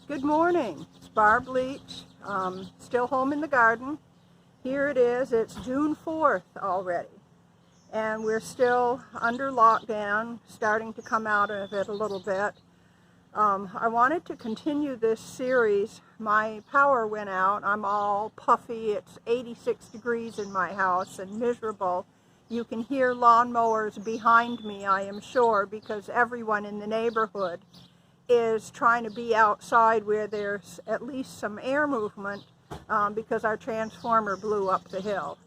Good morning. It's Barb Leach, still home in the garden. Here it is. It's June 4th already, and we're still under lockdown, starting to come out of it a little bit. I wanted to continue this series. My power went out. I'm all puffy. It's 86 degrees in my house and miserable. You can hear lawnmowers behind me, I am sure, because everyone in the neighborhood is trying to be outside where there's at least some air movement because our transformer blew up the hill.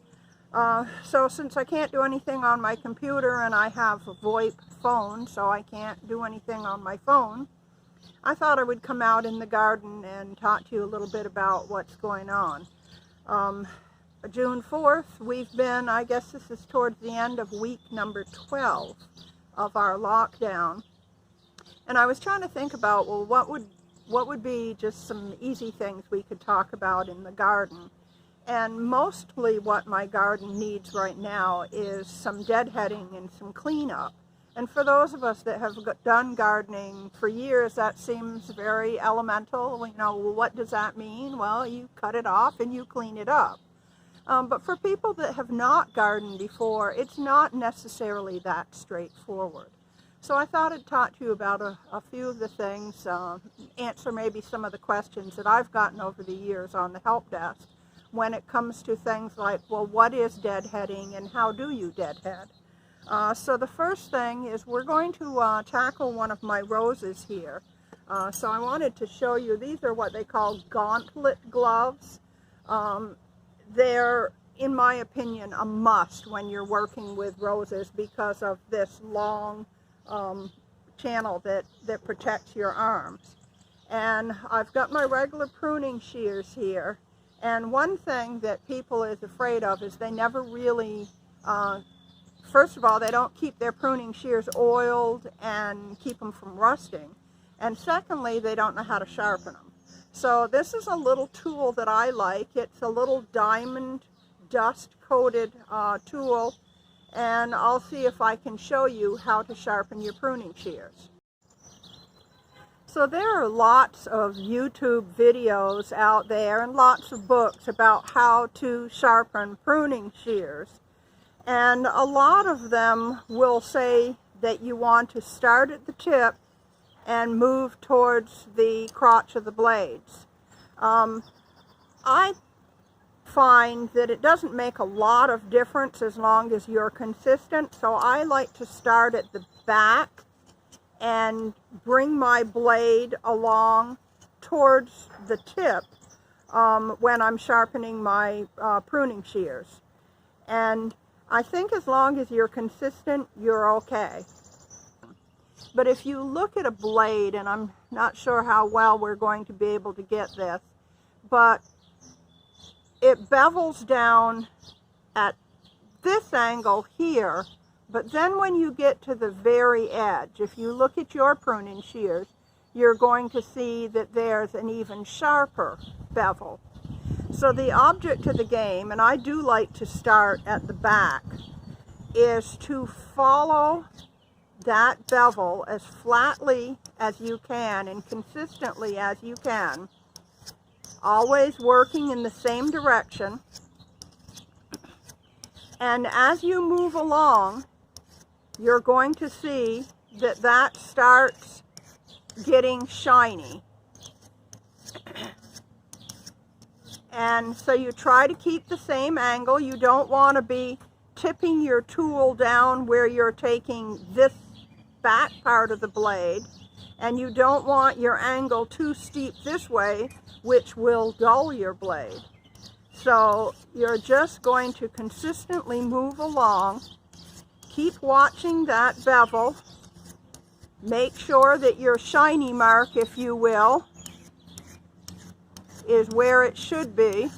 So since I can't do anything on my computer and I have a VoIP phone, so I can't do anything on my phone, I thought I would come out in the garden and talk to you a little bit about what's going on. June 4th, we've been, I guess this is towards the end of week number 12 of our lockdown. And I was trying to think about, well, what would be just some easy things we could talk about in the garden. And mostly what my garden needs right now is some deadheading and some cleanup. And for those of us that have done gardening for years, that seems very elemental. You know, well, what does that mean? Well, you cut it off and you clean it up. But for people that have not gardened before, it's not necessarily that straightforward. So I thought I'd talk to you about a few of the things, answer maybe some of the questions that I've gotten over the years on the help desk when it comes to things like, well, what is deadheading and how do you deadhead? So the first thing is we're going to tackle one of my roses here. So I wanted to show you, these are what they call gauntlet gloves. They're, in my opinion, a must when you're working with roses because of this long channel that protects your arms. And I've got my regular pruning shears here, and one thing that people is afraid of is they never really, first of all, they don't keep their pruning shears oiled and keep them from rusting, and secondly, they don't know how to sharpen them. So this is a little tool that I like. It's a little diamond dust coated tool, and I'll see if I can show you how to sharpen your pruning shears. So there are lots of YouTube videos out there and lots of books about how to sharpen pruning shears. And a lot of them will say that you want to start at the tip and move towards the crotch of the blades. I find that it doesn't make a lot of difference as long as you're consistent, so I like to start at the back and bring my blade along towards the tip when I'm sharpening my pruning shears. And I think as long as you're consistent, you're okay. But if you look at a blade, and I'm not sure how well we're going to be able to get this, but it bevels down at this angle here, but then when you get to the very edge, if you look at your pruning shears, you're going to see that there's an even sharper bevel. So the object of the game, and I do like to start at the back, is to follow that bevel as flatly as you can and consistently as you can, always working in the same direction. And as you move along, you're going to see that that starts getting shiny. And so you try to keep the same angle. You don't want to be tipping your tool down where you're taking this back part of the blade, and you don't want your angle too steep this way, which will dull your blade. So you're just going to consistently move along. Keep watching that bevel. Make sure that your shiny mark, if you will, is where it should be.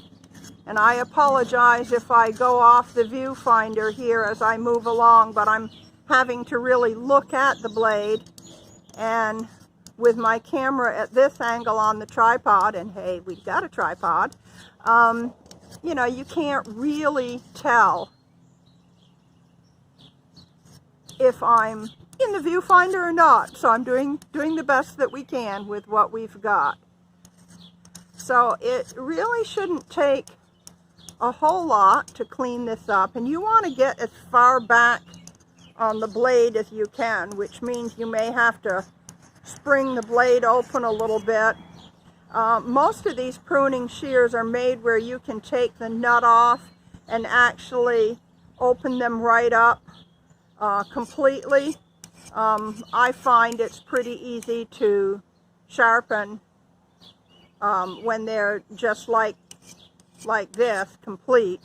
And I apologize if I go off the viewfinder here as I move along, but I'm having to really look at the blade, and with my camera at this angle on the tripod, and hey, we've got a tripod, you know, you can't really tell if I'm in the viewfinder or not. So I'm doing the best that we can with what we've got. So it really shouldn't take a whole lot to clean this up, and you want to get as far back on the blade as you can, which means you may have to spring the blade open a little bit. Most of these pruning shears are made where you can take the nut off and actually open them right up completely. I find it's pretty easy to sharpen when they're just like this, complete,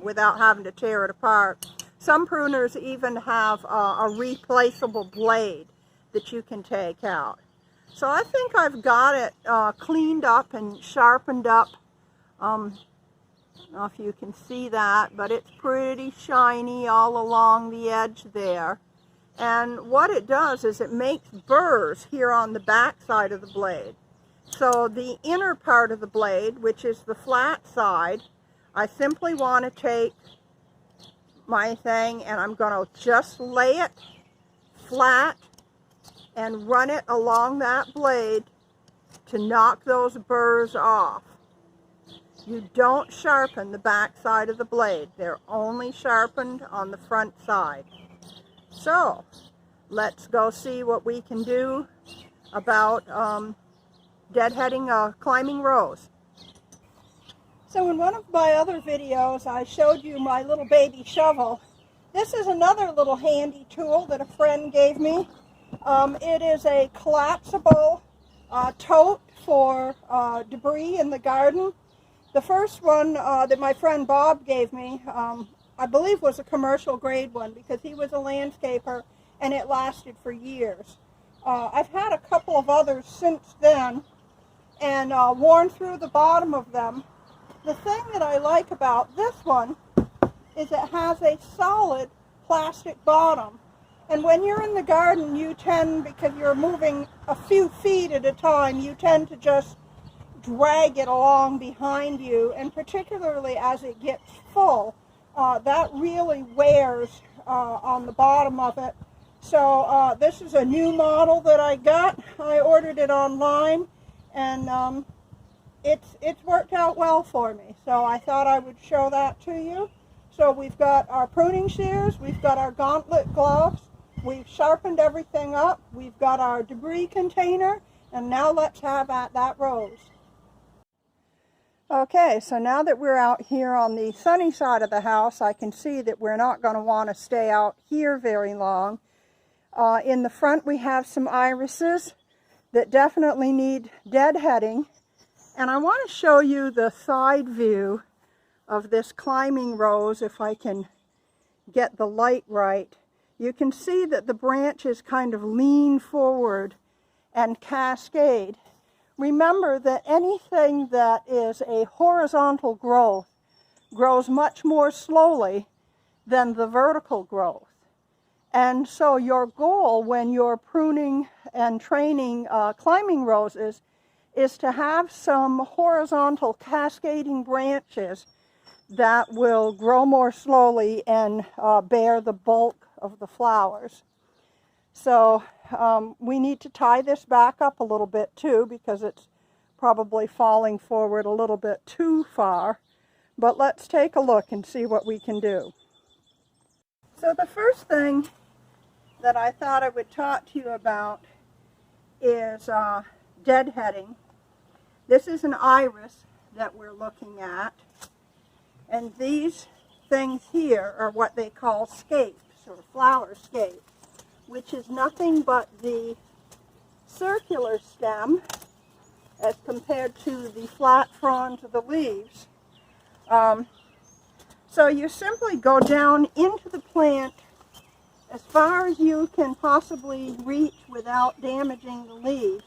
without having to tear it apart. Some pruners even have a replaceable blade that you can take out. So I think I've got it cleaned up and sharpened up. I don't know if you can see that, but it's pretty shiny all along the edge there. And what it does is it makes burrs here on the back side of the blade. So the inner part of the blade, which is the flat side, I simply want to take my thing and I'm going to just lay it flat and run it along that blade to knock those burrs off. You don't sharpen the back side of the blade. They're only sharpened on the front side. So let's go see what we can do about deadheading climbing rows. So in one of my other videos I showed you my little baby shovel. This is another little handy tool that a friend gave me. It is a collapsible tote for debris in the garden. The first one that my friend Bob gave me, I believe was a commercial grade one because he was a landscaper and it lasted for years. I've had a couple of others since then and worn through the bottom of them. The thing that I like about this one is it has a solid plastic bottom. And when you're in the garden, you tend, because you're moving a few feet at a time, you tend to just drag it along behind you, and particularly as it gets full, that really wears on the bottom of it. So this is a new model that I got. I ordered it online, and it's worked out well for me. So I thought I would show that to you. So we've got our pruning shears, we've got our gauntlet gloves, we've sharpened everything up, we've got our debris container, and now let's have at that rose. Okay, so now that we're out here on the sunny side of the house, I can see that we're not going to want to stay out here very long. In the front we have some irises that definitely need deadheading, and I want to show you the side view of this climbing rose if I can get the light right. You can see that the branches kind of lean forward and cascade. Remember that anything that is a horizontal growth grows much more slowly than the vertical growth. And so your goal when you're pruning and training climbing roses is to have some horizontal cascading branches that will grow more slowly and bear the bulk of the flowers. So we need to tie this back up a little bit too, because it's probably falling forward a little bit too far. But let's take a look and see what we can do. So the first thing that I thought I would talk to you about is deadheading. This is an iris that we're looking at, and these things here are what they call scapes or flower scapes, which is nothing but the circular stem as compared to the flat fronds of the leaves. So you simply go down into the plant as far as you can possibly reach without damaging the leaves,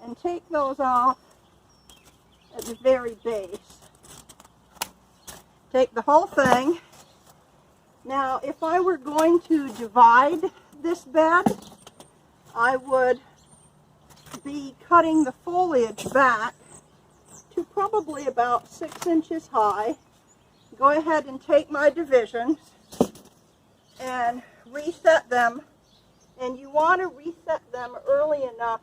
and take those off at the very base. Take the whole thing. Now, if I were going to divide this bed, I would be cutting the foliage back to probably about 6 inches high. Go ahead and take my divisions and reset them. And you want to reset them early enough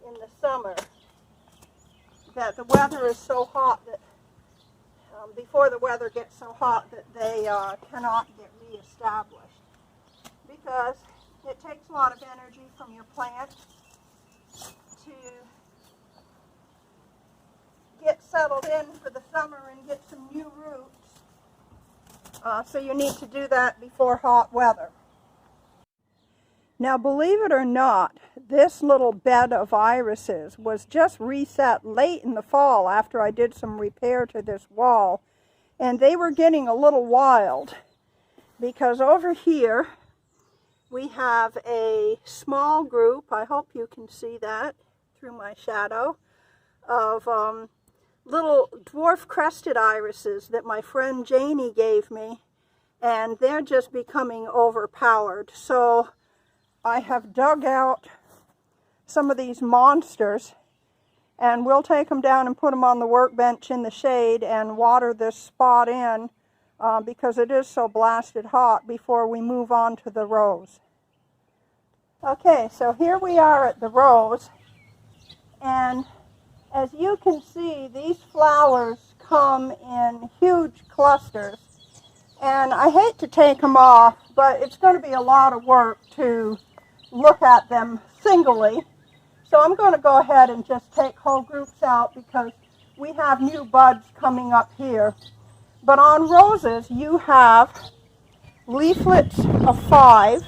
in the summer that the weather is so hot that before the weather gets so hot that they cannot get reestablished, because it takes a lot of energy from your plant to get settled in for the summer and get some new roots. So you need to do that before hot weather. Now, believe it or not, this little bed of irises was just reset late in the fall after I did some repair to this wall. And they were getting a little wild, because over here we have a small group, I hope you can see that through my shadow, of little dwarf crested irises that my friend Janie gave me, and they're just becoming overpowered. So I have dug out some of these monsters, and we'll take them down and put them on the workbench in the shade and water this spot in because it is so blasted hot before we move on to the rose. Okay, so here we are at the rose, and as you can see, these flowers come in huge clusters, and I hate to take them off, but it's going to be a lot of work to look at them singly. So I'm going to go ahead and just take whole groups out because we have new buds coming up here. But on roses, you have leaflets of 5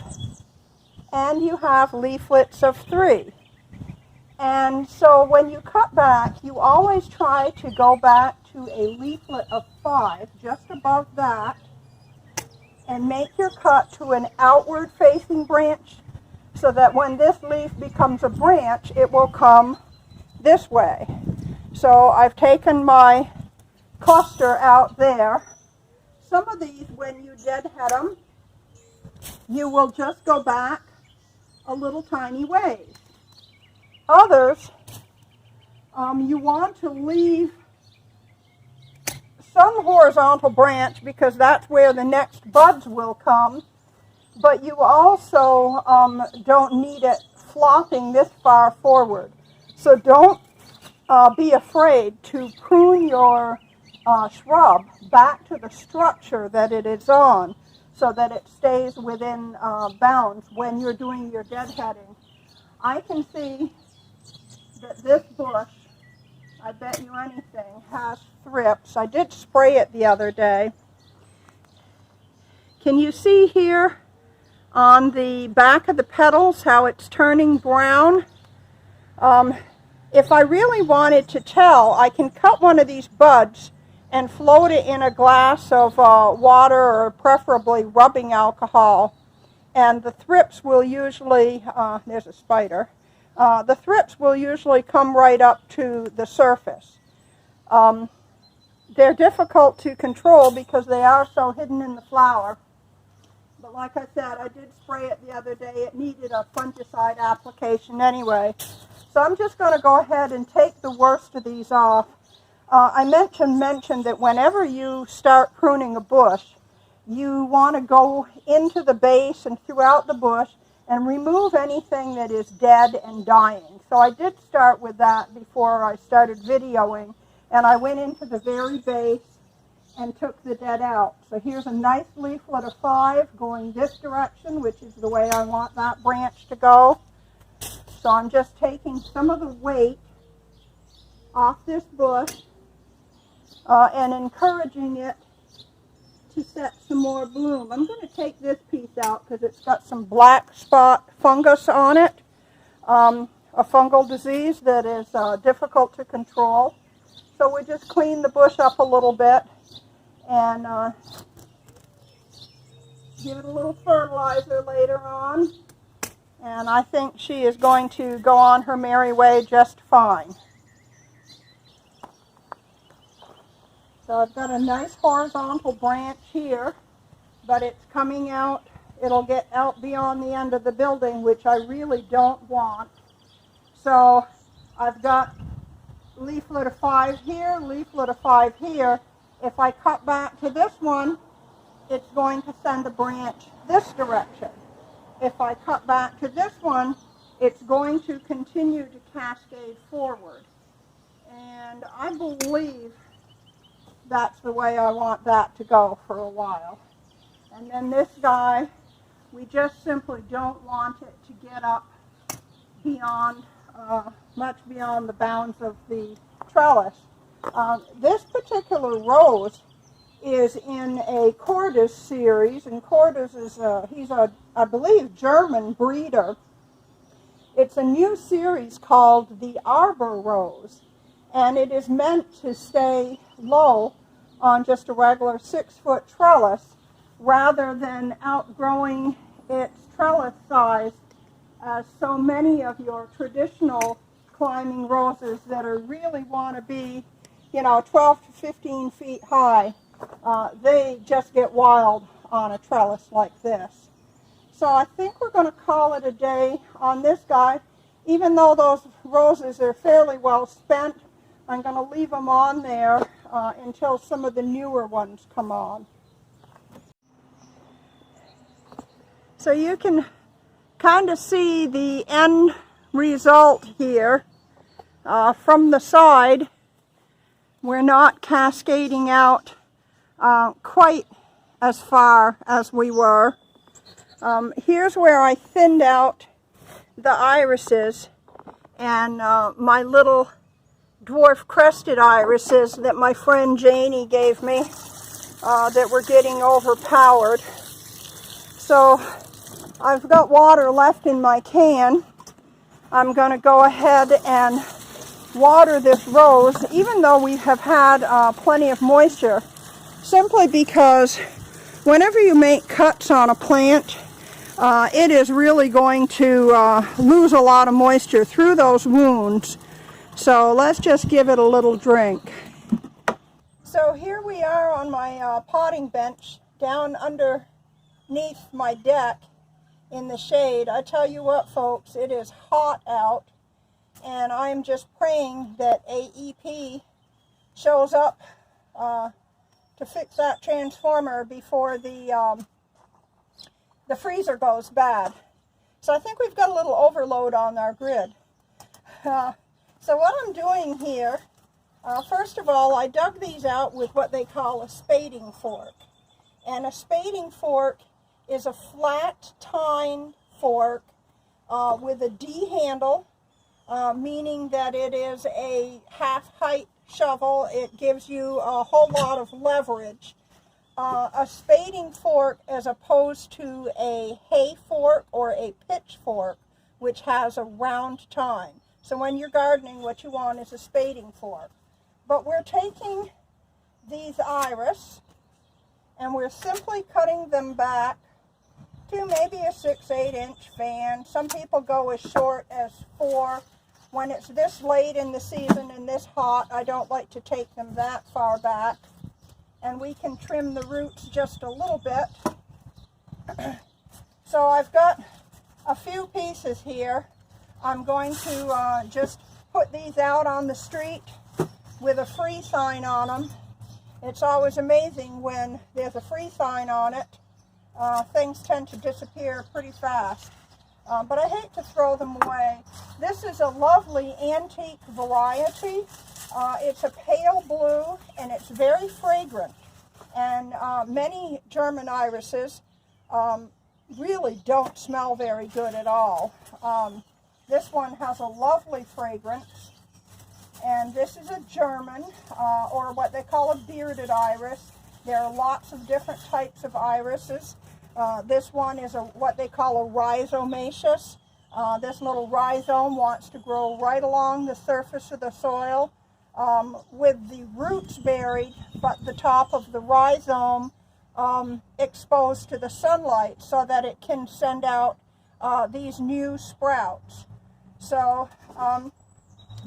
and you have leaflets of 3. And so when you cut back, you always try to go back to a leaflet of 5, just above that, and make your cut to an outward facing branch, so that when this leaf becomes a branch, it will come this way. So I've taken my cluster out there. Some of these, when you deadhead them, you will just go back a little tiny ways. Others, you want to leave some horizontal branch because that's where the next buds will come. But you also don't need it flopping this far forward. So don't be afraid to prune your shrub back to the structure that it is on so that it stays within bounds when you're doing your deadheading. I can see that this bush, I bet you anything, has thrips. I did spray it the other day. Can you see here on the back of the petals how it's turning brown? If I really wanted to tell, I can cut one of these buds and float it in a glass of water, or preferably rubbing alcohol, and the thrips will usually, there's a spider, the thrips will usually come right up to the surface. They're difficult to control because they are so hidden in the flower. But like I said, I did spray it the other day. It needed a fungicide application anyway. So I'm just going to go ahead and take the worst of these off. I mentioned that whenever you start pruning a bush, you want to go into the base and throughout the bush and remove anything that is dead and dying. So I did start with that before I started videoing, and I went into the very base and took the dead out. So here's a nice leaflet of 5 going this direction, which is the way I want that branch to go. So I'm just taking some of the weight off this bush and encouraging it to set some more bloom. I'm going to take this piece out because it's got some black spot fungus on it, a fungal disease that is difficult to control. So we just clean the bush up a little bit and give it a little fertilizer later on. And I think she is going to go on her merry way just fine. So I've got a nice horizontal branch here, but it's coming out, it'll get out beyond the end of the building, which I really don't want. So I've got leaflet of 5 here, leaflet of 5 here. If I cut back to this one, it's going to send a branch this direction. If I cut back to this one, it's going to continue to cascade forward. And I believe that's the way I want that to go for a while. And then this guy, we just simply don't want it to get up beyond, much beyond the bounds of the trellis. This particular rose is in a Cordes series, and Cordes is he's a, I believe, German breeder. It's a new series called the Arbor Rose, and it is meant to stay low on just a regular 6-foot trellis rather than outgrowing its trellis size as so many of your traditional climbing roses that are really want to be, 12 to 15 feet high. They just get wild on a trellis like this. So I think we're going to call it a day on this guy. Even though those roses are fairly well spent, I'm going to leave them on there until some of the newer ones come on. So you can kind of see the end result here from the side. We're not cascading out quite as far as we were. Here's where I thinned out the irises, and my little dwarf crested irises that my friend Janie gave me that were getting overpowered. So I've got water left in my can. I'm going to go ahead and water this rose, even though we have had plenty of moisture, simply because whenever you make cuts on a plant, it is really going to lose a lot of moisture through those wounds. So let's just give it a little drink. So here we are on my potting bench down underneath my deck in the shade. I tell you what, folks, it is hot out, and I'm just praying that AEP shows up to fix that transformer before the freezer goes bad. So I think we've got a little overload on our grid. So what I'm doing here, first of all, I dug these out with what they call a spading fork. And a spading fork is a flat tine fork with a D handle, meaning that it is a half-height shovel. It gives you a whole lot of leverage. A spading fork as opposed to a hay fork or a pitchfork, which has a round tine. So when you're gardening, what you want is a spading fork. But we're taking these iris and we're simply cutting them back to maybe a 6-8 inch fan. Some people go as short as 4. When it's this late in the season and this hot, I don't like to take them that far back. And we can trim the roots just a little bit. So I've got a few pieces here. I'm going to just put these out on the street with a free sign on them. It's always amazing when there's a free sign on it. Things tend to disappear pretty fast. But I hate to throw them away. This is a lovely antique variety. It's a pale blue and it's very fragrant. And many German irises really don't smell very good at all. This one has a lovely fragrance. And this is a German, or what they call a bearded iris. There are lots of different types of irises. This one is what they call a rhizomaceous. This little rhizome wants to grow right along the surface of the soil with the roots buried, but the top of the rhizome exposed to the sunlight so that it can send out these new sprouts. So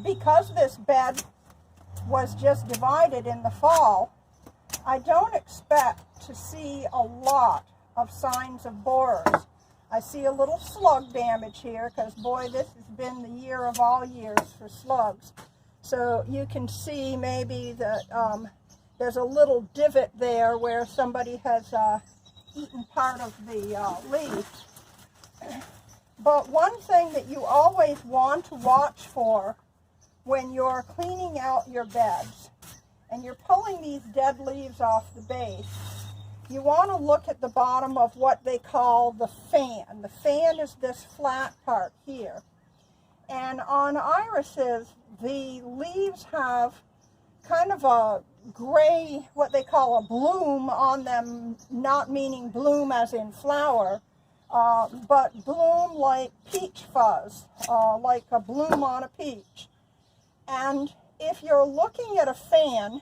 because this bed was just divided in the fall, I don't expect to see a lot of signs of borers. I see a little slug damage here because, boy, this has been the year of all years for slugs. So you can see maybe that there's a little divot there where somebody has eaten part of the leaf. But one thing that you always want to watch for when you're cleaning out your beds and you're pulling these dead leaves off the base, you want to look at the bottom of what they call the fan. The fan is this flat part here. And on irises, the leaves have kind of a gray, what they call a bloom on them, not meaning bloom as in flower, but bloom like peach fuzz, like a bloom on a peach. And if you're looking at a fan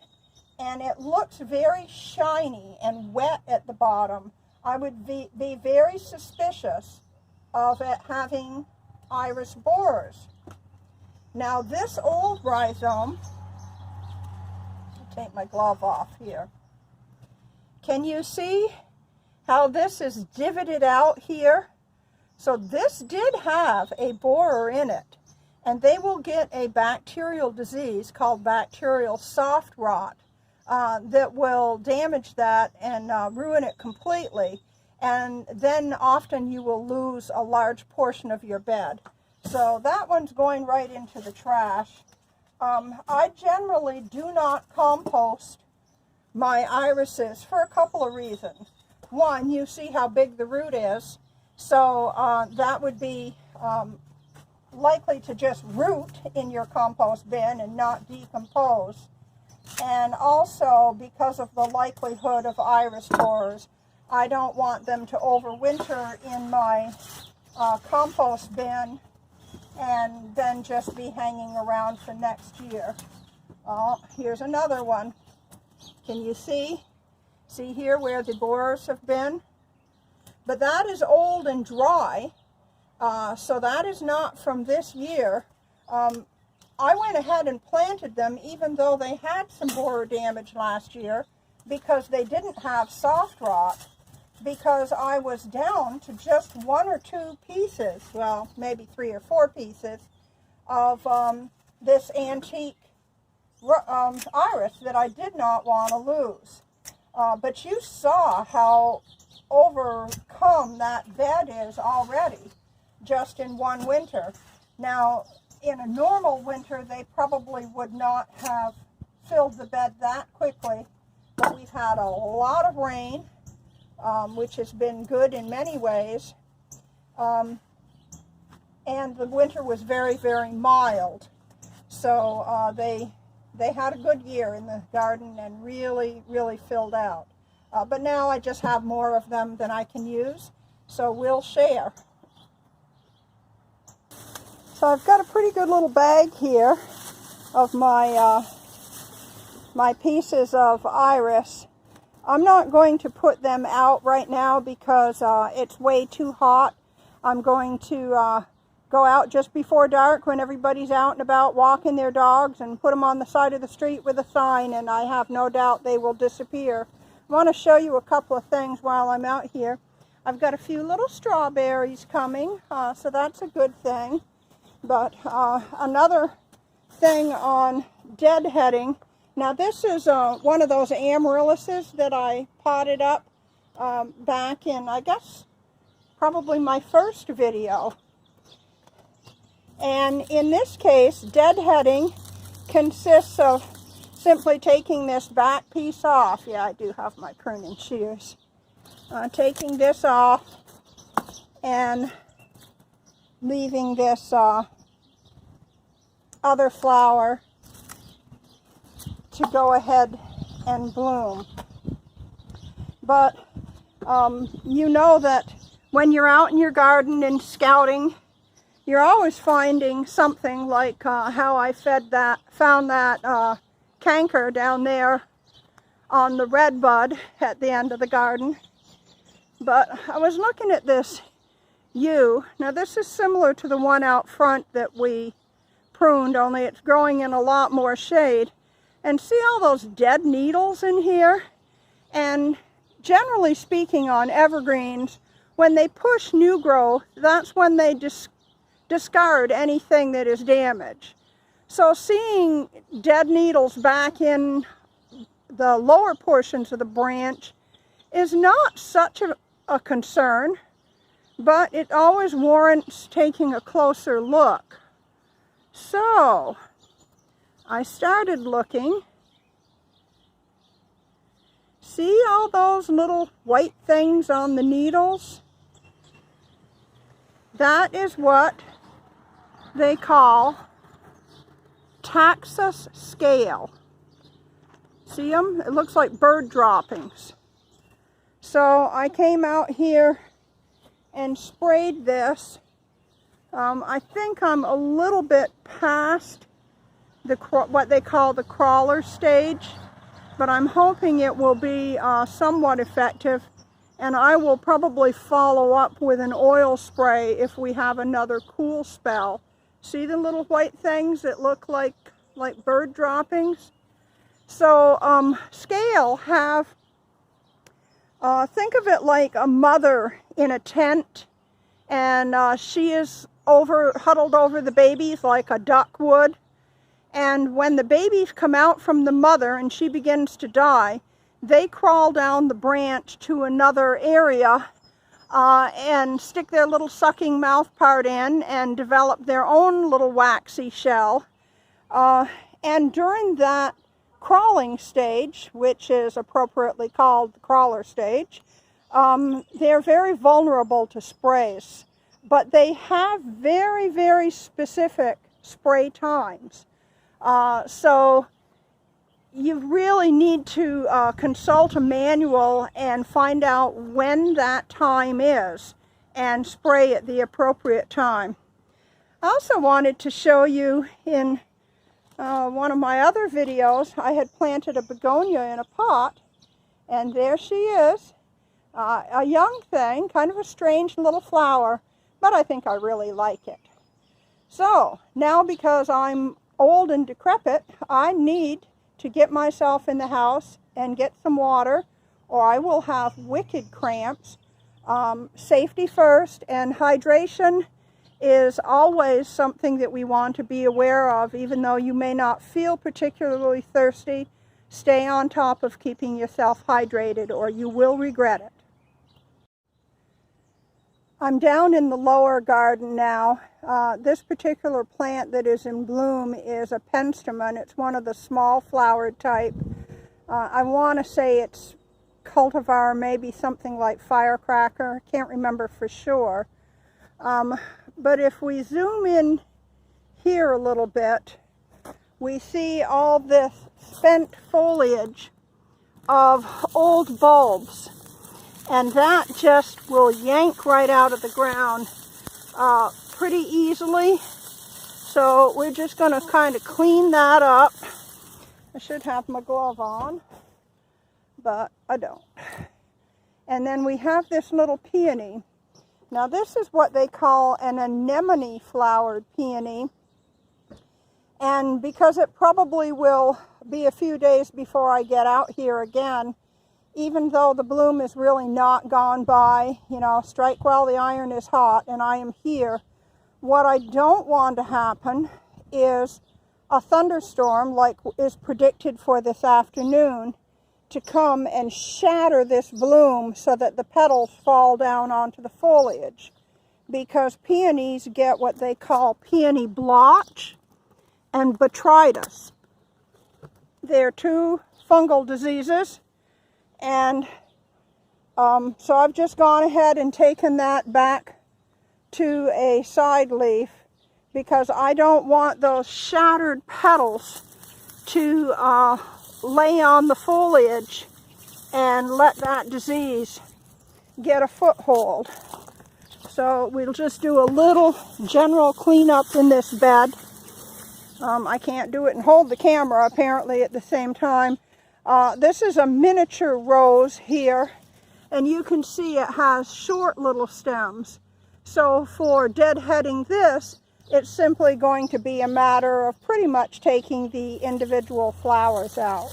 and it looks very shiny and wet at the bottom, I would be very suspicious of it having iris borers. Now this old rhizome, I'll take my glove off here. Can you see how this is divoted out here? So this did have a borer in it, and they will get a bacterial disease called bacterial soft rot that will damage that and ruin it completely, and then often you will lose a large portion of your bed. So that one's going right into the trash. I generally do not compost my irises for a couple of reasons. One, you see how big the root is, so that would be likely to just root in your compost bin and not decompose. And also, because of the likelihood of iris borers, I don't want them to overwinter in my compost bin and then just be hanging around for next year. Here's another one. Can you see? See here where the borers have been? But that is old and dry, so that is not from this year. I went ahead and planted them even though they had some borer damage last year because they didn't have soft rot, because I was down to just 1 or 2 pieces, well, maybe 3 or 4 pieces of this antique iris that I did not want to lose. But you saw how overcome that bed is already just in one winter. Now, in a normal winter, they probably would not have filled the bed that quickly, but we've had a lot of rain, which has been good in many ways, and the winter was very, very mild. So they had a good year in the garden and really, really filled out. But now I just have more of them than I can use, so we'll share. So I've got a pretty good little bag here of my my pieces of iris. I'm not going to put them out right now because it's way too hot. I'm going to go out just before dark when everybody's out and about walking their dogs and put them on the side of the street with a sign, and I have no doubt they will disappear. I want to show you a couple of things while I'm out here. I've got a few little strawberries coming, so that's a good thing. But another thing on deadheading, now this is one of those amaryllises that I potted up back in, I guess, probably my first video. And in this case, deadheading consists of simply taking this back piece off. Yeah, I do have my pruning shears. Taking this off and leaving this other flower to go ahead and bloom. But you know that when you're out in your garden and scouting, you're always finding something, like how I found that canker down there on the redbud at the end of the garden. But I was looking at this yew. Now this is similar to the one out front that we pruned, only it's growing in a lot more shade. And see all those dead needles in here? And generally speaking, on evergreens, when they push new growth, that's when they discard anything that is damaged. So seeing dead needles back in the lower portions of the branch is not such a concern, but it always warrants taking a closer look. So I started looking. See all those little white things on the needles? That is what they call taxus scale. See them? It looks like bird droppings. So I came out here and sprayed this. I think I'm a little bit past what they call the crawler stage, but I'm hoping it will be somewhat effective, and I will probably follow up with an oil spray if we have another cool spell. See the little white things that look like bird droppings? So scale have, think of it like a mother in a tent, and she is huddled over the babies like a duck would. And when the babies come out from the mother and she begins to die, they crawl down the branch to another area and stick their little sucking mouth part in and develop their own little waxy shell. And during that crawling stage, which is appropriately called the crawler stage, they're very vulnerable to sprays. But they have very, very specific spray times. So you really need to consult a manual and find out when that time is and spray at the appropriate time. I also wanted to show you in one of my other videos, I had planted a begonia in a pot, and there she is, a young thing, kind of a strange little flower, but I think I really like it. So now, because I'm old and decrepit, I need to get myself in the house and get some water, or I will have wicked cramps. Safety first, and hydration is always something that we want to be aware of. Even though you may not feel particularly thirsty, stay on top of keeping yourself hydrated or you will regret it. I'm down in the lower garden now. This particular plant that is in bloom is a penstemon. It's one of the small flowered type. I want to say it's cultivar, maybe something like firecracker. Can't remember for sure. But if we zoom in here a little bit, we see all this spent foliage of old bulbs. And that just will yank right out of the ground pretty easily. So we're just going to kind of clean that up. I should have my glove on, but I don't. And then we have this little peony. Now this is what they call an anemone flowered peony. And because it probably will be a few days before I get out here again, even though the bloom is really not gone by, you know, strike while the iron is hot, and I am here. What I don't want to happen is a thunderstorm like is predicted for this afternoon to come and shatter this bloom so that the petals fall down onto the foliage. Because peonies get what they call peony blotch and botrytis. They're two fungal diseases. And so I've just gone ahead and taken that back to a side leaf because I don't want those shattered petals to lay on the foliage and let that disease get a foothold. So we'll just do a little general cleanup in this bed. I can't do it and hold the camera apparently at the same time. This is a miniature rose here, and you can see it has short little stems. So for deadheading this, it's simply going to be a matter of pretty much taking the individual flowers out.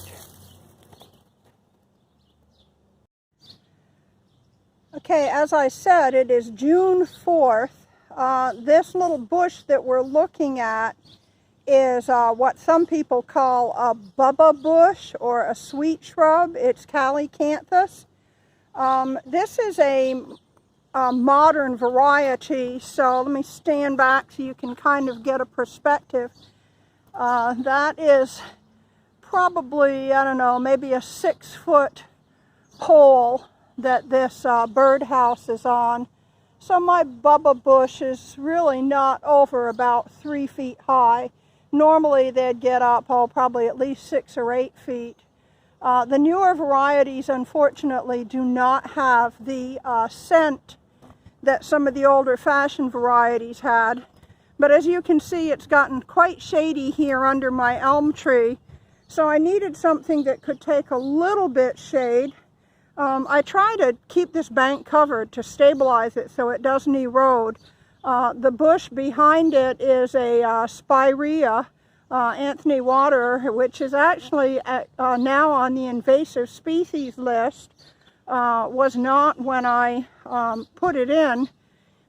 Okay, as I said, it is June 4th. This little bush that we're looking at is what some people call a bubba bush or a sweet shrub. It's calycanthus. This is a modern variety, so let me stand back so you can kind of get a perspective. That is probably, I don't know, maybe a 6-foot pole that this birdhouse is on. So my bubba bush is really not over about 3 feet high. Normally they'd get up, probably at least 6 or 8 feet. The newer varieties, unfortunately, do not have the scent that some of the older fashioned varieties had. But as you can see, it's gotten quite shady here under my elm tree. So I needed something that could take a little bit shade. I try to keep this bank covered to stabilize it so it doesn't erode. The bush behind it is a spirea, Anthony Water, which is actually now on the invasive species list. Was not when I put it in,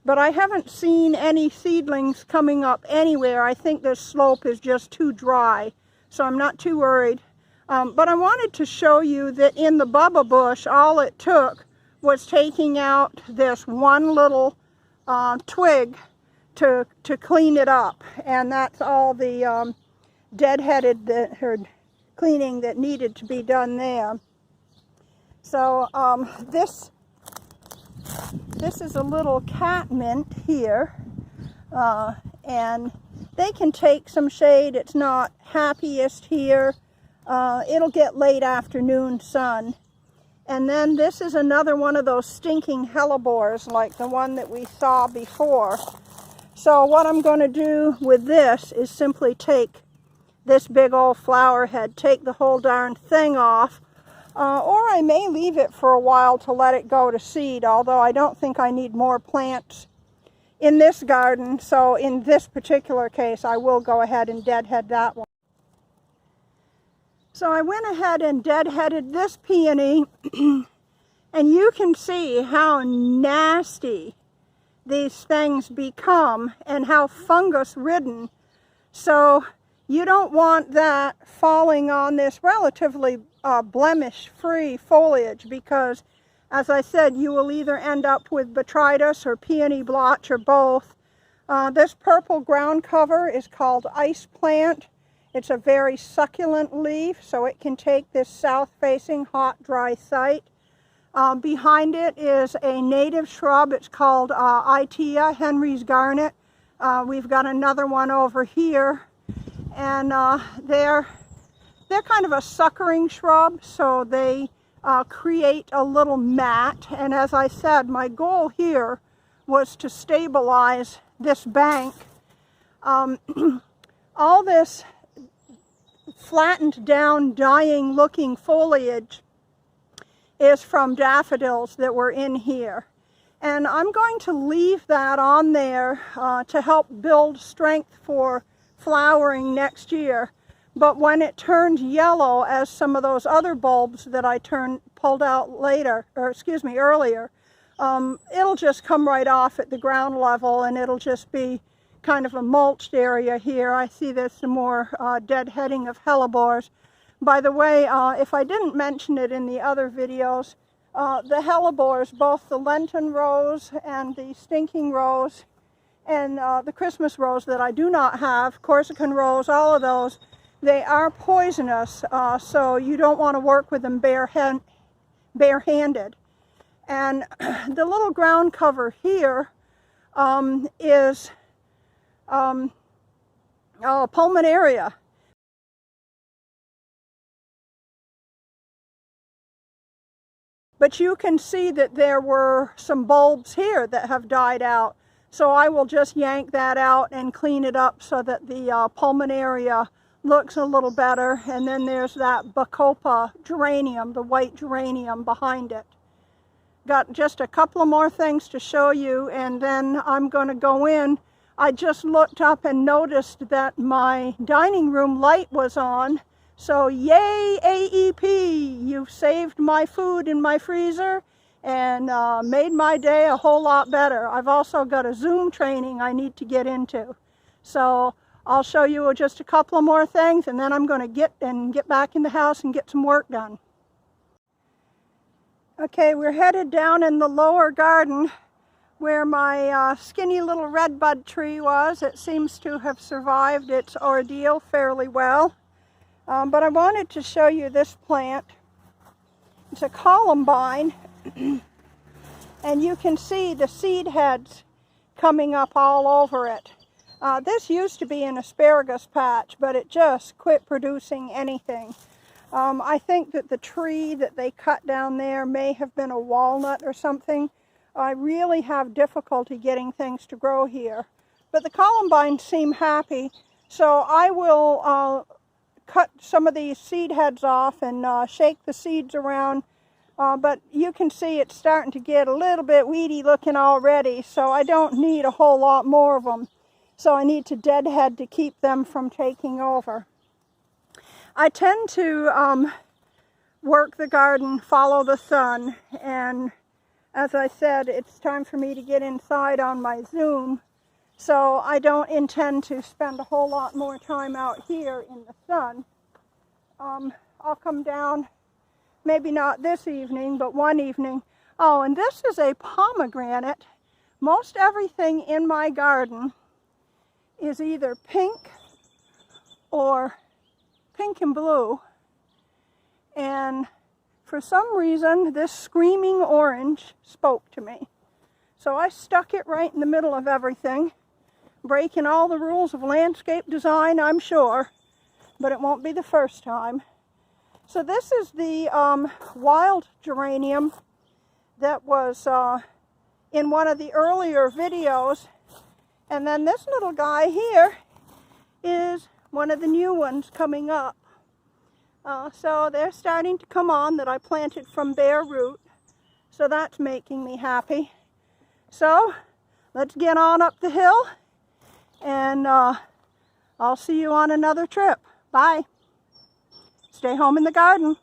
but I haven't seen any seedlings coming up anywhere. I think this slope is just too dry, so I'm not too worried. But I wanted to show you that in the bubba bush, all it took was taking out this one little twig to clean it up, and that's all the deadheaded cleaning that needed to be done there. So this is a little catmint here, and they can take some shade. It's not happiest here. It'll get late afternoon sun. And then this is another one of those stinking hellebores like the one that we saw before. So what I'm going to do with this is simply take this big old flower head, take the whole darn thing off, or I may leave it for a while to let it go to seed, although I don't think I need more plants in this garden. So in this particular case, I will go ahead and deadhead that one. So I went ahead and deadheaded this peony, and you can see how nasty these things become and how fungus ridden. So you don't want that falling on this relatively blemish-free foliage, because, as I said, you will either end up with botrytis or peony blotch or both. This purple ground cover is called ice plant. It's a very succulent leaf, so it can take this south-facing hot, dry site. Behind it is a native shrub. It's called Itea, Henry's Garnet. We've got another one over here, and they're kind of a suckering shrub, so they create a little mat. And as I said, my goal here was to stabilize this bank. All this flattened down, dying looking foliage is from daffodils that were in here. And I'm going to leave that on there to help build strength for flowering next year. But when it turns yellow, as some of those other bulbs that I pulled out later, or excuse me, earlier, it'll just come right off at the ground level, and it'll just be kind of a mulched area here. I see there's some more deadheading of hellebores. By the way, if I didn't mention it in the other videos, the hellebores, both the Lenten rose and the stinking rose, and the Christmas rose that I do not have, Corsican rose, all of those, they are poisonous, so you don't want to work with them barehanded. And the little ground cover here is pulmonaria. But you can see that there were some bulbs here that have died out. So I will just yank that out and clean it up so that the pulmonaria looks a little better. And then there's that Bacopa geranium, the white geranium behind it. Got just a couple of more things to show you, and then I'm going to go in. I just looked up and noticed that my dining room light was on. So yay, AEP! You've saved my food in my freezer and made my day a whole lot better. I've also got a Zoom training I need to get into. So I'll show you just a couple of more things, and then I'm going to get back in the house and get some work done. Okay, we're headed down in the lower garden. where my skinny little redbud tree was. It seems to have survived its ordeal fairly well. But I wanted to show you this plant. It's a columbine, and you can see the seed heads coming up all over it. This used to be an asparagus patch, but it just quit producing anything. I think that the tree that they cut down there may have been a walnut or something. I really have difficulty getting things to grow here. But the columbines seem happy, so I will cut some of these seed heads off and shake the seeds around. But you can see it's starting to get a little bit weedy looking already, so I don't need a whole lot more of them. So I need to deadhead to keep them from taking over. I tend to work the garden, follow the sun, and as I said, it's time for me to get inside on my Zoom, so I don't intend to spend a whole lot more time out here in the sun. I'll come down, maybe not this evening, but one evening. Oh, and this is a pomegranate. Most everything in my garden is either pink or pink and blue, and for some reason this screaming orange spoke to me, so I stuck it right in the middle of everything, breaking all the rules of landscape design, I'm sure, but it won't be the first time. So this is the wild geranium that was in one of the earlier videos, and then this little guy here is one of the new ones coming up. So they're starting to come on that I planted from bare root. So that's making me happy. So let's get on up the hill, and I'll see you on another trip. Bye. Stay home in the garden.